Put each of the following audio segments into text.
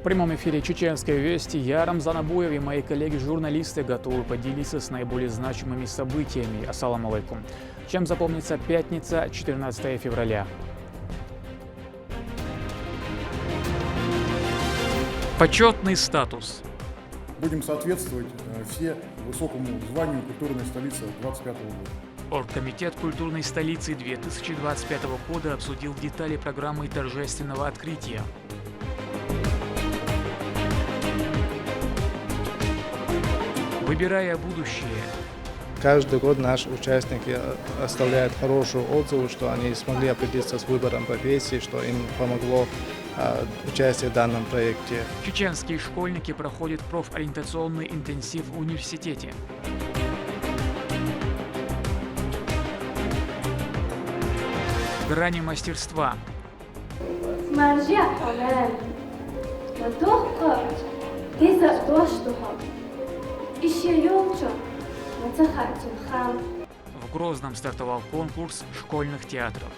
прямом эфире «Чеченской вести» я, Рамзан Абуев, и мои коллеги-журналисты готовы поделиться с наиболее значимыми событиями. Ассаламу алейкум. Чем запомнится пятница, 14 февраля. Почетный статус. Будем соответствовать все высокому званию культурной столицы 2025 года. Оргкомитет культурной столицы 2025 года обсудил детали программы торжественного открытия. Выбирая будущее. Каждый год наши участники оставляют хорошие отзывы, что они смогли определиться с выбором профессии, что им помогло участие в данном проекте. Чеченские школьники проходят профориентационный интенсив в университете. Грани мастерства. В Грозном стартовал конкурс школьных театров.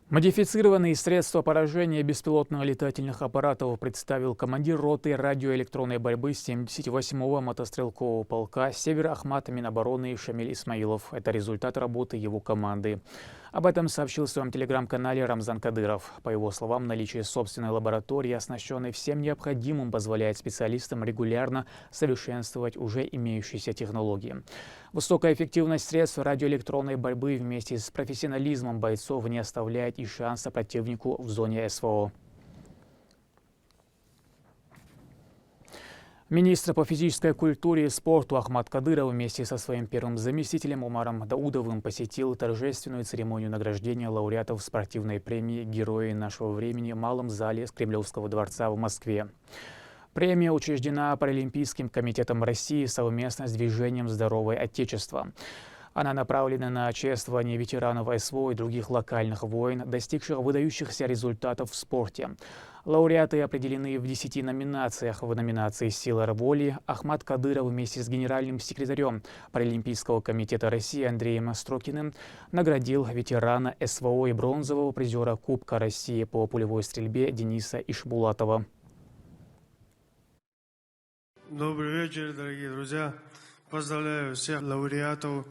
Модифицированные средства поражения беспилотных летательных аппаратов представил командир роты радиоэлектронной борьбы 78-го мотострелкового полка Север-Ахмат Минобороны Шамиль Исмаилов. Это результат работы его команды. Об этом сообщил в своем телеграм-канале Рамзан Кадыров. По его словам, наличие собственной лаборатории, оснащенной всем необходимым, позволяет специалистам регулярно совершенствовать уже имеющиеся технологии. Высокая эффективность средств радиоэлектронной борьбы вместе с профессионализмом бойцов не оставляет и шанса противнику в зоне СВО. Министр по физической культуре и спорту Ахмат Кадыров вместе со своим первым заместителем Умаром Даудовым посетил торжественную церемонию награждения лауреатов спортивной премии «Герои нашего времени» в Малом зале Кремлевского дворца в Москве. Премия учреждена Паралимпийским комитетом России совместно с движением «Здоровое Отечество». Она направлена на чествование ветеранов СВО и других локальных войн, достигших выдающихся результатов в спорте. Лауреаты определены в 10 номинациях. В номинации «Сила воли» Ахмат Кадыров вместе с генеральным секретарем Паралимпийского комитета России Андреем Строкиным наградил ветерана СВО и бронзового призера Кубка России по пулевой стрельбе Дениса Ишбулатова. Добрый вечер, дорогие друзья. Поздравляю всех лауреатов.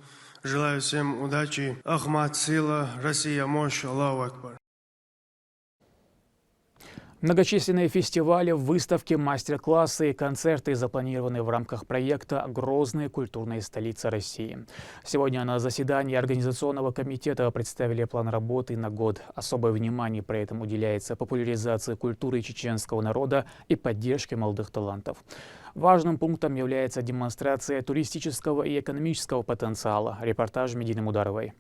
Желаю всем удачи. Ахмат, сила, Россия, мощь, Аллаху Акбар. Многочисленные фестивали, выставки, мастер-классы и концерты запланированы в рамках проекта «Грозная культурная столица России». Сегодня на заседании Организационного комитета представили план работы на год. Особое внимание при этом уделяется популяризации культуры чеченского народа и поддержке молодых талантов. Важным пунктом является демонстрация туристического и экономического потенциала. Репортаж Медины Мударовой.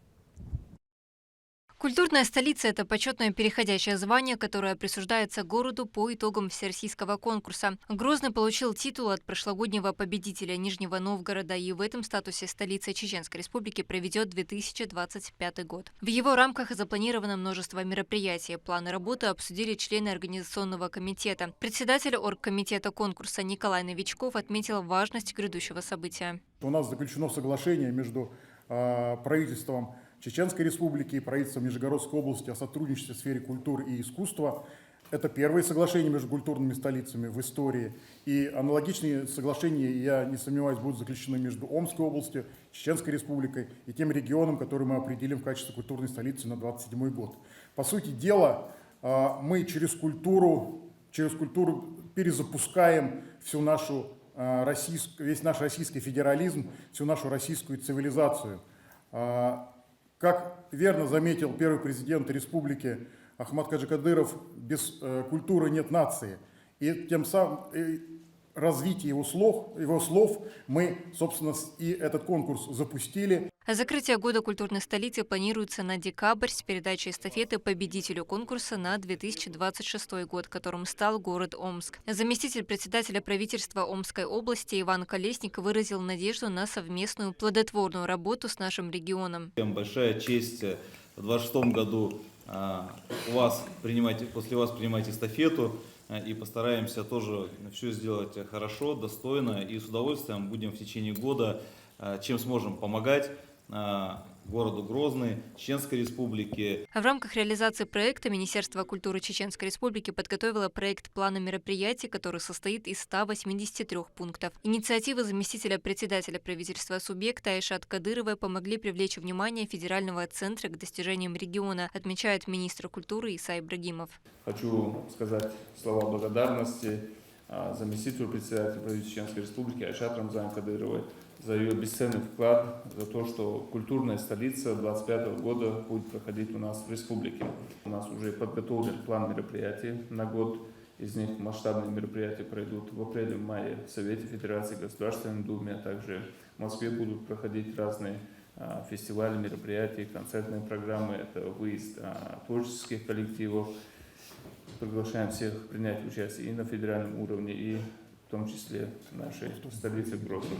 Культурная столица – это почетное переходящее звание, которое присуждается городу по итогам всероссийского конкурса. Грозный получил титул от прошлогоднего победителя Нижнего Новгорода и в этом статусе столица Чеченской Республики проведет 2025 год. В его рамках запланировано множество мероприятий. Планы работы обсудили члены Организационного комитета. Председатель оргкомитета конкурса Николай Новичков отметил важность грядущего события. У нас заключено соглашение между правительством Чеченской Республики и правительством Нижегородской области о сотрудничестве в сфере культуры и искусства. Это первые соглашения между культурными столицами в истории. И аналогичные соглашения, я не сомневаюсь, будут заключены между Омской областью, Чеченской Республикой и тем регионом, который мы определим в качестве культурной столицы на 2027 год. По сути дела, мы через культуру перезапускаем всю нашу весь наш российский федерализм, всю нашу российскую цивилизацию. Как верно заметил первый президент республики Ахмат Кадыров, без культуры нет нации. И тем самым развитие его слов мы, собственно, и этот конкурс запустили. Закрытие года культурной столицы планируется на декабрь с передачей эстафеты победителю конкурса на 2026 год, которым стал город Омск. Заместитель председателя правительства Омской области Иван Колесник выразил надежду на совместную плодотворную работу с нашим регионом. Большая честь в 2026 году после вас принимать эстафету. И постараемся тоже все сделать хорошо, достойно. И с удовольствием будем в течение года чем сможем помогать городу Грозный, Чеченской Республике. В рамках реализации проекта Министерство культуры Чеченской Республики подготовило проект плана мероприятий, который состоит из 183 пунктов. Инициативы заместителя председателя правительства субъекта Айшат Кадыровой помогли привлечь внимание Федерального центра к достижениям региона, отмечает министр культуры Иса Ибрагимов. Хочу сказать слова благодарности заместителю председателя правительства Чеченской Республики Айшат Рамзан Кадыровой за ее бесценный вклад, за то, что культурная столица 2025 года будет проходить у нас в республике. У нас уже подготовлен план мероприятий на год. Из них масштабные мероприятия пройдут в апреле-мае в Совете Федерации, Государственной Думе, а также в Москве будут проходить разные фестивали, мероприятия, концертные программы. Это выезд творческих коллективов. Приглашаем всех принять участие и на федеральном уровне, и в том числе в нашей столице Грозный.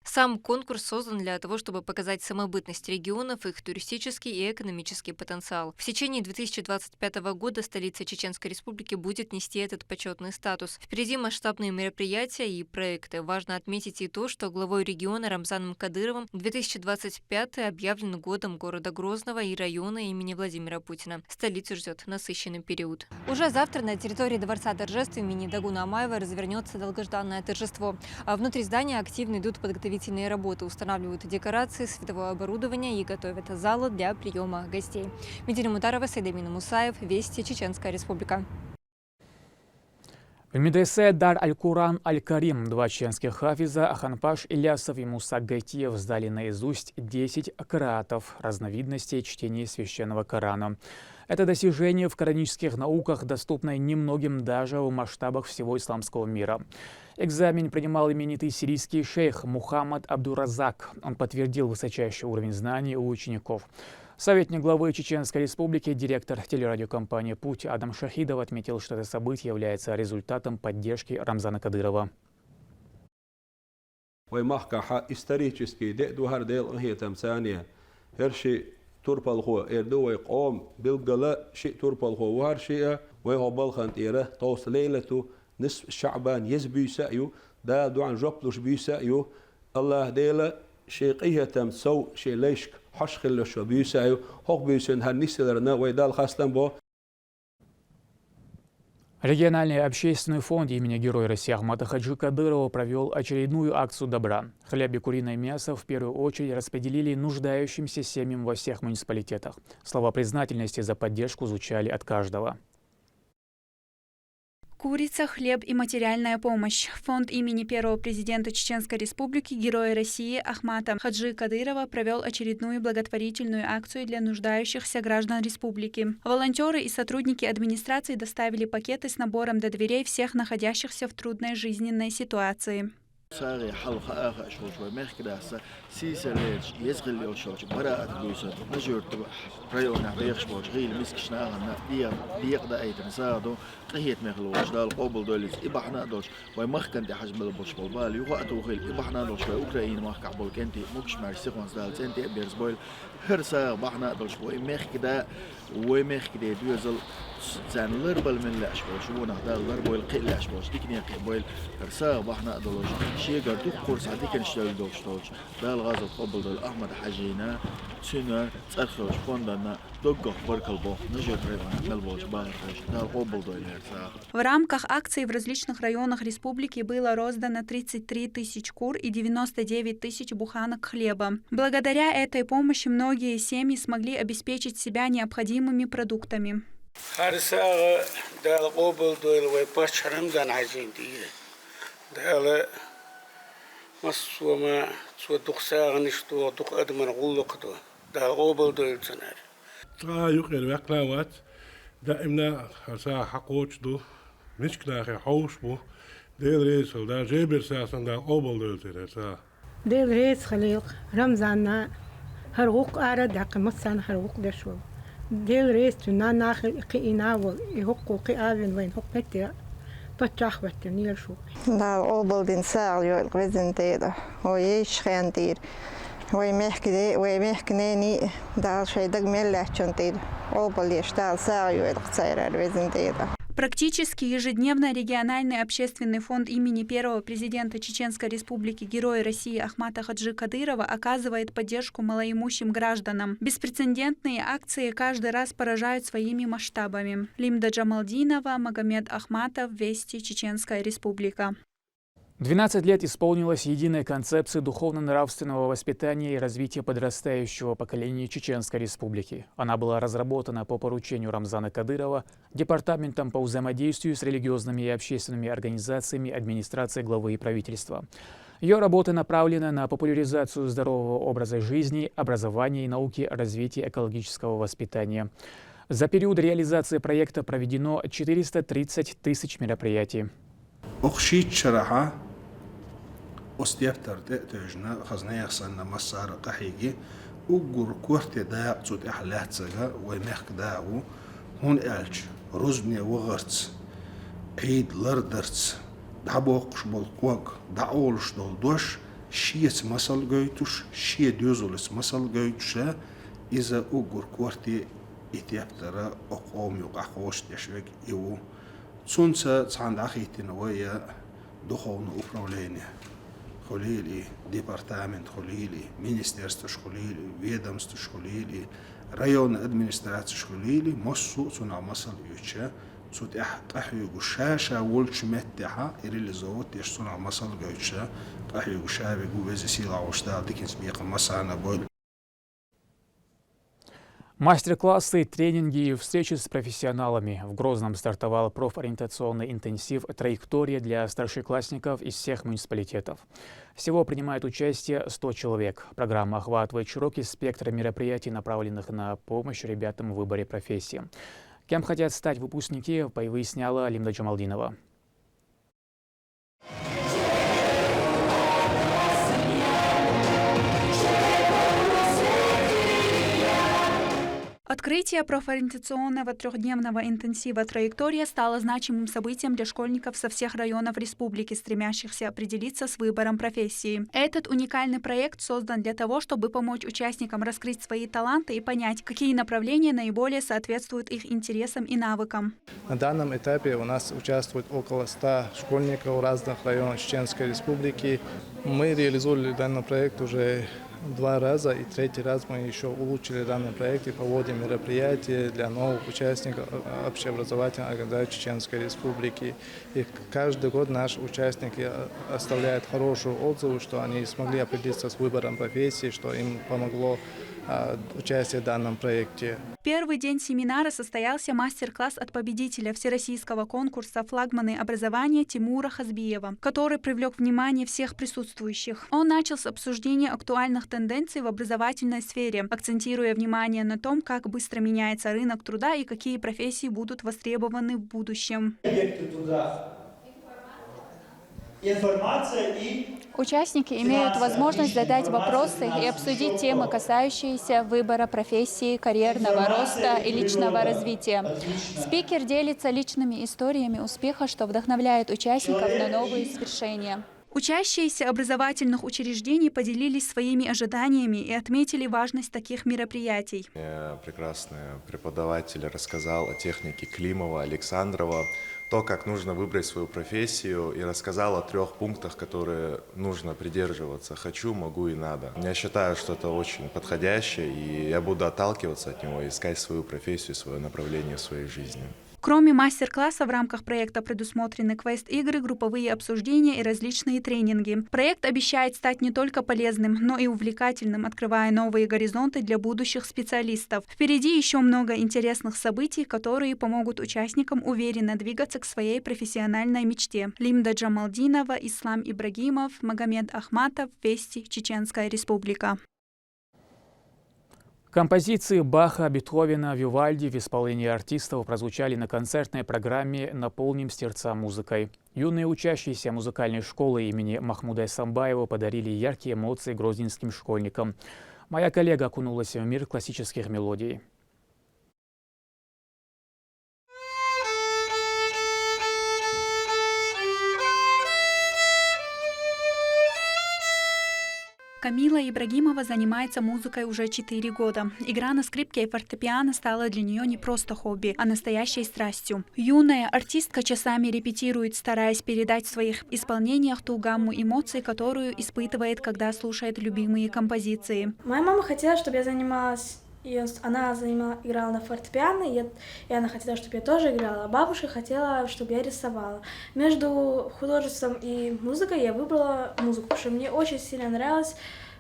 Сам конкурс создан для того, чтобы показать самобытность регионов, их туристический и экономический потенциал. В течение 2025 года столица Чеченской Республики будет нести этот почетный статус. Впереди масштабные мероприятия и проекты. Важно отметить и то, что главой региона Рамзаном Кадыровым 2025 объявлен годом города Грозного и района имени Владимира Путина. Столицу ждет насыщенный период. Уже завтра на территории Дворца торжеств имени Дагуна Амаева развернется долгожданное торжество. А внутри здания активно идут подготовительные работы, устанавливают декорации, световое оборудование и готовят залы для приема гостей. Медина Мутарова, Сайдамин Мусаев, Вести, Чеченская Республика. В медресе Дар Аль-Куран Аль-Карим два чеченских хафиза Аханпаш Илясов и Муса Гайтиев сдали наизусть 10 кираатов, разновидностей чтения священного Корана. Это достижение в коранических науках, доступное немногим даже в масштабах всего исламского мира. Экзамен принимал именитый сирийский шейх Мухаммад Абдуразак. Он подтвердил высочайший уровень знаний у учеников. Советник главы Чеченской Республики, директор телерадиокомпании «Путь» Адам Шахидов отметил, что это событие является результатом поддержки Рамзана Кадырова. نصف الشعبان يزبي سأيو دا دوعن جبلوش بي سأيو الله ديلا شيقية تم سو شي ليشك حش خلوش بي سأيو هوك بيسن هالنسلرنا ويدال خاصلن بو. Региональный общественный фонд имени Героя России Ахмата Хаджи Кадырова провел очередную акцию добра. Хлеб и куриное мясо в первую очередь распределили нуждающимся семьям во всех муниципалитетах. Слова признательности за поддержку звучали от каждого. Курица, хлеб и материальная помощь. Фонд имени первого президента Чеченской Республики, Героя России Ахмата Хаджи Кадырова провел очередную благотворительную акцию для нуждающихся граждан республики. Волонтеры и сотрудники администрации доставили пакеты с набором до дверей всех находящихся в трудной жизненной ситуации. ساغي حلقة آخر شوي مخ كده سيسلش يزغل يوشوش براءة بيوسة نجور ريونا بيخش بوش غيل مسكشنا غنا ديق دا أيتن سادو قهيت مخلوش دال قبل دوليس إبحنا دولش ومخ كنتي حجم البوش بالبال يوقعتو غيل إبحنا دولش وأوكراين مخ كعبول كنتي مكش مار سيكونس دال سنتي بيرز بويل هرسا بحنا دولش ومخ كده دوزل زان لربل من الأشبوش ونهدال لربويل قيل الأشبوش ديكني قبويل هرسا بحنا دولش شيغر دوك كورس عديك نشتغل دوكش دال غاز القبل دول أحمد حجينا تسنر تأخرش فوندنا دوغ بركل بو نجر ريفان ملبوش باغرش دال قبل دول هرسا. В рамках акций в различных районах республики было роздано 33 тысяч кур и 99 тысяч буханок хлеба. Благодаря этой помощи многие семьи смогли обеспечить себя необходимыми продуктами. دائما هسا حقوش دو مش كناخي حوش بو ديل ريس دا جيبر ساسن دا قبل دولتين هسا ديل ريس خليق رمزانا هرغوق آرد داق مصان هرغوق دشو ديل ريس تنا ناخل قينا ويهقو قيابن وين هق بتيا بتشاخ بتنير شو دا قبل دين ساغيو الغزن تيدا ويش خيان تير ويمحكني دال شيء دق ملة شنتيد قبل يشتغل ساغيو القصير الغزن تيدا. Практически ежедневно региональный общественный фонд имени первого президента Чеченской Республики Героя России Ахмата Хаджи Кадырова оказывает поддержку малоимущим гражданам. Беспрецедентные акции каждый раз поражают своими масштабами. Лимда Джамалдинова, Магомед Ахматов, Вести, Чеченская Республика. 12 лет исполнилось единой концепции духовно-нравственного воспитания и развития подрастающего поколения Чеченской Республики. Она была разработана по поручению Рамзана Кадырова Департаментом по взаимодействию с религиозными и общественными организациями администрации главы и правительства. Ее работа направлена на популяризацию здорового образа жизни, образования и науки, развития экологического воспитания. За период реализации проекта проведено 430 тысяч мероприятий. أستيبتر تأتجنا خزنا يخسن مسار قحيجي وجر كورت دا صوت إحلات سجا ومخ داو هون ألج رزبني وغرتس عيد لردرتس دعبوقش بالقوق دعولش دولدوش شيت مسل جيتوش شي ديوزولس مسل جيتوشا إذا أجر كورتي إتيبتر أقوم يقعقوش تشوك يو تونسا تعند أخيتنا ويا دخون управления. Школили, департамент школили, министерство школили, ведомство школили, районная администрация школили, моссу цуна масал юча, цут ахюгу шаша вольч меттиха и реализовать еш цуна масал юча, ахюгу шавигу вези сила ушта, дикинс миха масана боль. Мастер-классы, тренинги и встречи с профессионалами. В Грозном стартовал профориентационный интенсив «Траектория» для старшеклассников из всех муниципалитетов. Всего принимает участие 100 человек. Программа охватывает широкий спектр мероприятий, направленных на помощь ребятам в выборе профессии. Кем хотят стать выпускники, выясняла Лимда Джамалдинова. Открытие профориентационного трехдневного интенсива «Траектория» стало значимым событием для школьников со всех районов республики, стремящихся определиться с выбором профессии. Этот уникальный проект создан для того, чтобы помочь участникам раскрыть свои таланты и понять, какие направления наиболее соответствуют их интересам и навыкам. На данном этапе у нас участвует около 100 школьников разных районов Чеченской Республики. Мы реализовали данный проект уже 2 раза, и 3-й раз мы еще улучшили данный проект и проводим мероприятия для новых участников общеобразовательной организации Чеченской Республики. И каждый год наши участники оставляют хорошие отзывы, что они смогли определиться с выбором профессии, что им помогло участие в данном проекте. В первый день семинара состоялся мастер-класс от победителя всероссийского конкурса «Флагманы образования» Тимура Хазбиева, который привлек внимание всех присутствующих. Он начал с обсуждения актуальных тенденций в образовательной сфере, акцентируя внимание на том, как быстро меняется рынок труда и какие профессии будут востребованы в будущем. Участники имеют возможность задать вопросы и обсудить темы, касающиеся выбора профессии, карьерного роста и личного развития. Спикер делится личными историями успеха, что вдохновляет участников на новые свершения. Учащиеся образовательных учреждений поделились своими ожиданиями и отметили важность таких мероприятий. Прекрасный преподаватель рассказал о технике Климова, Александрова, то, как нужно выбрать свою профессию, и рассказал о 3 пунктах, которые нужно придерживаться. Хочу, могу и надо. Я считаю, что это очень подходящее, и я буду отталкиваться от него, искать свою профессию, свое направление в своей жизни. Кроме мастер-класса, в рамках проекта предусмотрены квест-игры, групповые обсуждения и различные тренинги. Проект обещает стать не только полезным, но и увлекательным, открывая новые горизонты для будущих специалистов. Впереди еще много интересных событий, которые помогут участникам уверенно двигаться к своей профессиональной мечте. Лимда Джамалдинова, Ислам Ибрагимов, Магомед Ахматов, Вести, Чеченская Республика. Композиции Баха, Бетховена, Вивальди в исполнении артистов прозвучали на концертной программе «Наполним сердца музыкой». Юные учащиеся музыкальной школы имени Махмуда Эсамбаева подарили яркие эмоции грозненским школьникам. Моя коллега окунулась в мир классических мелодий. Камила Ибрагимова занимается музыкой уже 4 года. Игра на скрипке и фортепиано стала для нее не просто хобби, а настоящей страстью. Юная артистка часами репетирует, стараясь передать в своих исполнениях ту гамму эмоций, которую испытывает, когда слушает любимые композиции. Моя мама хотела, чтобы я занималась. Она играла на фортепиано, и она хотела, чтобы я тоже играла. А бабушка хотела, чтобы я рисовала. Между художеством и музыкой я выбрала музыку, потому что мне очень сильно нравилось,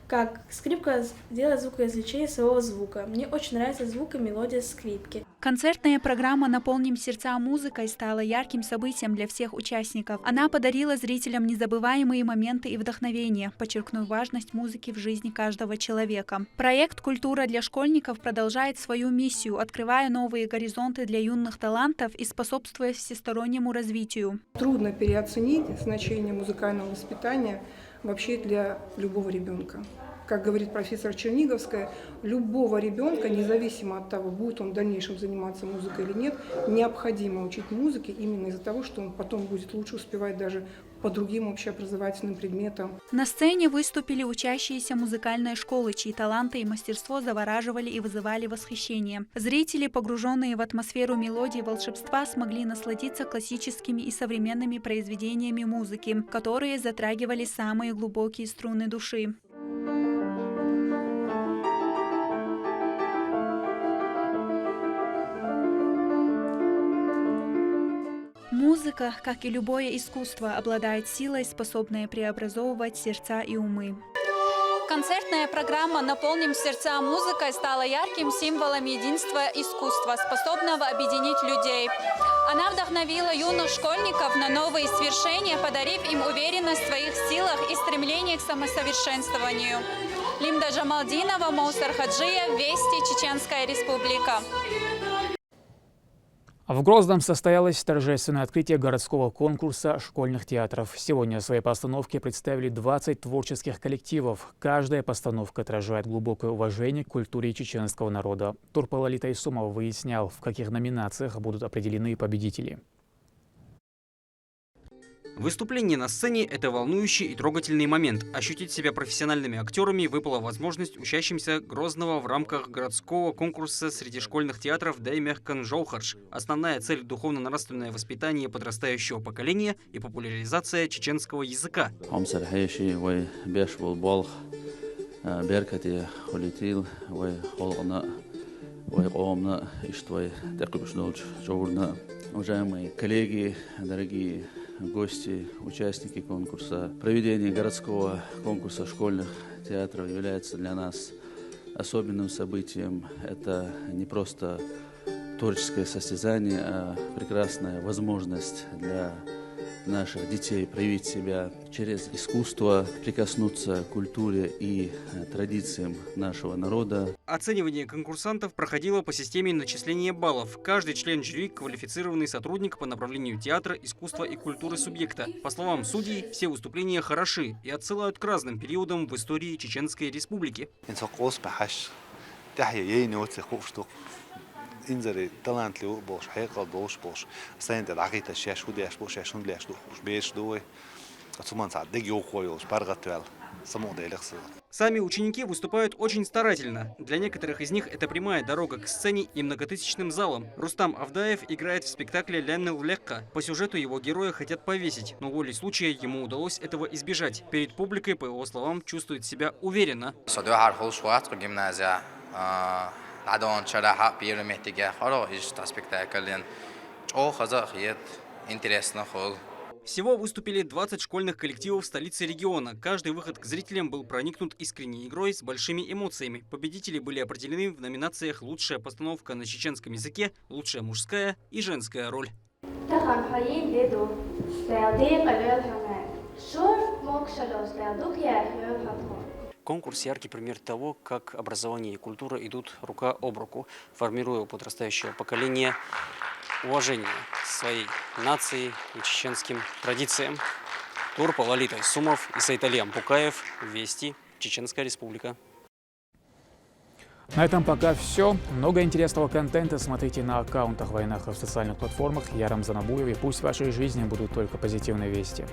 как скрипка делает звукоизвлечение своего звука. Мне очень нравится звук и мелодия скрипки. Концертная программа «Наполним сердца музыкой» стала ярким событием для всех участников. Она подарила зрителям незабываемые моменты и вдохновение, подчеркнув важность музыки в жизни каждого человека. Проект «Культура для школьников» продолжает свою миссию, открывая новые горизонты для юных талантов и способствуя всестороннему развитию. Трудно переоценить значение музыкального воспитания вообще для любого ребенка. Как говорит профессор Черниговская, любого ребенка, независимо от того, будет он в дальнейшем заниматься музыкой или нет, необходимо учить музыке именно из-за того, что он потом будет лучше успевать даже по другим общеобразовательным предметам. На сцене выступили учащиеся музыкальной школы, чьи таланты и мастерство завораживали и вызывали восхищение. Зрители, погруженные в атмосферу мелодии и волшебства, смогли насладиться классическими и современными произведениями музыки, которые затрагивали самые глубокие струны души. Музыка, как и любое искусство, обладает силой, способной преобразовывать сердца и умы. Концертная программа «Наполним сердца музыкой» стала ярким символом единства искусства, способного объединить людей. Она вдохновила юных школьников на новые свершения, подарив им уверенность в своих силах и стремление к самосовершенствованию. Лимда Джамалдинова, Маусар Хаджиев, Вести, Чеченская Республика. В Грозном состоялось торжественное открытие городского конкурса школьных театров. Сегодня в своей постановке представили 20 творческих коллективов. Каждая постановка отражает глубокое уважение к культуре чеченского народа. Турпал Тайсумов выяснял, в каких номинациях будут определены победители. Выступление на сцене – это волнующий и трогательный момент. Ощутить себя профессиональными актерами выпала возможность учащимся Грозного в рамках городского конкурса среди школьных театров «Даймехкан Жоухардж». Основная цель – духовно-нравственное воспитание подрастающего поколения и популяризация чеченского языка. Уважаемые коллеги, дорогие гости, участники конкурса. Проведение городского конкурса школьных театров является для нас особенным событием. Это не просто творческое состязание, а прекрасная возможность для наших детей проявить себя через искусство, прикоснуться к культуре и традициям нашего народа. Оценивание конкурсантов проходило по системе начисления баллов. Каждый член жюри – квалифицированный сотрудник по направлению театра, искусства и культуры субъекта. По словам судей, все выступления хороши и отсылают к разным периодам в истории Чеченской Республики. إنزل طلعت لي بوش حقيقة بوش سنت العقيدة الشاش ودي أش بوش عشان لي أش دوش بيش دوي أتصمان صعدق يوخويوش برغت وال سمو ده لخص. Сами ученики выступают очень старательно. Для некоторых из них это прямая дорога к сцене и многотысячным залам. Рустам Авдаев играет в спектакле «Ляннел Лекка». По сюжету его героя хотят повесить, но волей случая ему удалось этого избежать. Перед публикой, по его словам, чувствует себя уверенно. العدوان شرحة بيرو محتاجة خلاص إيش спектаклен أو خزا خيط интересно хол. Всего выступили 20 школьных коллективов столицы региона. Каждый выход к зрителям был проникнут искренней игрой с большими эмоциями. Победители были определены в номинациях «Лучшая постановка на чеченском языке», «Лучшая мужская» и «Женская роль». Конкурс – яркий пример того, как образование и культура идут рука об руку, формируя у подрастающего поколения уважение к своей нации и чеченским традициям. Турпал Тайсумов и Сайтали Ампукаев. Вести. Чеченская Республика. На этом пока все. Много интересного контента смотрите на аккаунтах Вайнаха в социальных платформах. Я Рамзан Абуев, и пусть в вашей жизни будут только позитивные вести.